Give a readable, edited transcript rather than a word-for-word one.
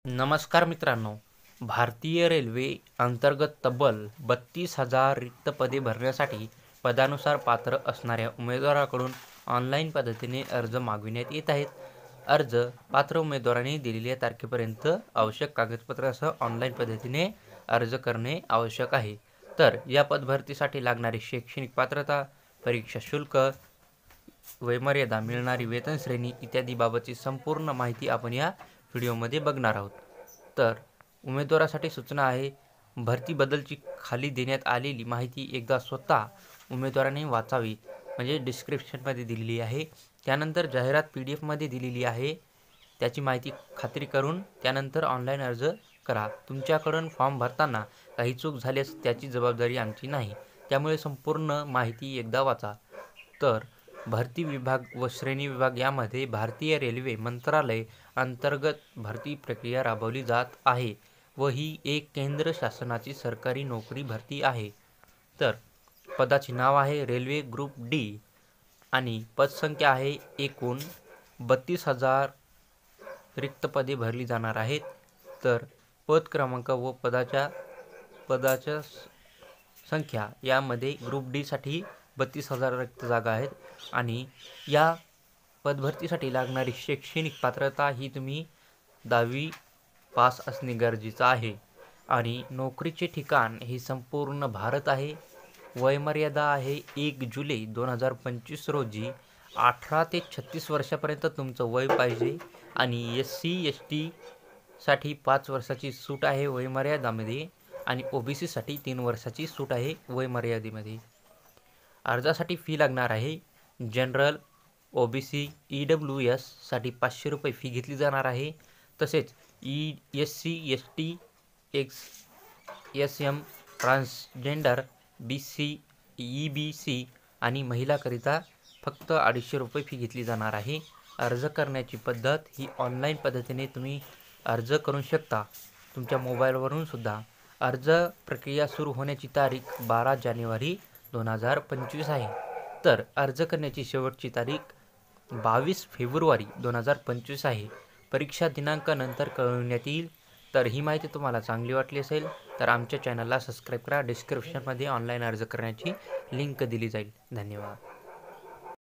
नमस्कार मित्रांनो, भारतीय रेल्वे अंतर्गत तब्बल 32,000 रिक्त पदे भरण्यासाठी पदानुसार पात्र असणाऱ्या उमेदवाराकडून ऑनलाईन पद्धतीने अर्ज मागविण्यात येत आहेत. अर्ज पात्र उमेदवारांनी दिलेल्या तारखेपर्यंत आवश्यक कागदपत्रासह ऑनलाईन पद्धतीने अर्ज करणे आवश्यक आहे. तर या पदभरतीसाठी लागणारी शैक्षणिक पात्रता, परीक्षा शुल्क, वयोमर्यादा, मिळणारी वेतन श्रेणी इत्यादी बाबतची संपूर्ण माहिती आपण या व्हिडिओमध्ये बघणार आहोत. तर उमेदवारासाठी सूचना आहे, भरतीबद्दलची खाली देण्यात आलेली माहिती एकदा स्वतः उमेदवाराने वाचावी, म्हणजे डिस्क्रिप्शनमध्ये दिलेली आहे. त्यानंतर जाहिरात PDF मध्ये दिलेली आहे, त्याची माहिती खात्री करून त्यानंतर ऑनलाईन अर्ज करा. तुमच्याकडून फॉर्म भरताना काही चूक झाल्यास त्याची जबाबदारी आमची नाही, त्यामुळे संपूर्ण माहिती एकदा वाचा. तर भरती विभाग व श्रेणी विभाग यामध्ये भारतीय रेल्वे मंत्रालय अंतर्गत भरती प्रक्रिया राबवली जात आहे व ही एक केंद्र शासनाची सरकारी नोकरी भरती आहे. तर पदाचे नाव आहे रेल्वे ग्रुप D आणि पदसंख्या आहे एकूण 32,000 रिक्त पदे भरली जाणार आहेत. तर पद क्रमांक व पदाच्या संख्या यामध्ये ग्रुप D साठी 32,000 रिक्त जागा आहेत आणि या पदभरतीसाठी लागणारी शैक्षणिक पात्रता ही तुम्ही 10वी पास असणे गरजेचं आहे आणि नोकरीचे ठिकाण हे संपूर्ण भारत आहे. वयमर्यादा आहे 1 जुलै 2025 रोजी 18 ते 36 वर्षापर्यंत तुमचं वय पाहिजे आणि SC ST साठी 5 वर्षाची सूट आहे वयमर्यादामध्ये आणि OBC साठी 3 वर्षाची सूट आहे वयमर्यादेमध्ये. अर्जासाठी फी लागणार आहे. जनरल, OBC, EWS साठी 500 रुपये फी घेतली जाणार आहे. तसेच SC ST SM transgender, BC EBC आणि महिलाकरिता फक्त 250 रुपये फी घेतली जाणार आहे. अर्ज करण्याची पद्धत ही ऑनलाईन पद्धतीने तुम्ही अर्ज करू शकता, तुमच्या मोबाईलवरून सुद्धा. अर्ज प्रक्रिया सुरू होण्याची तारीख 12 जानेवारी 2025 आहे. तर अर्ज करण्याची शेवटची तारीख 22 फेब्रुवारी 2025 आहे. परीक्षा दिनांक नंतर कळवण्यात येईल. तर ही माहिती तुम्हाला चांगली वाटली असेल तर आमच्या चॅनलला सबस्क्राईब करा. डिस्क्रिप्शनमध्ये ऑनलाईन अर्ज करण्याची लिंक दिली जाईल. धन्यवाद.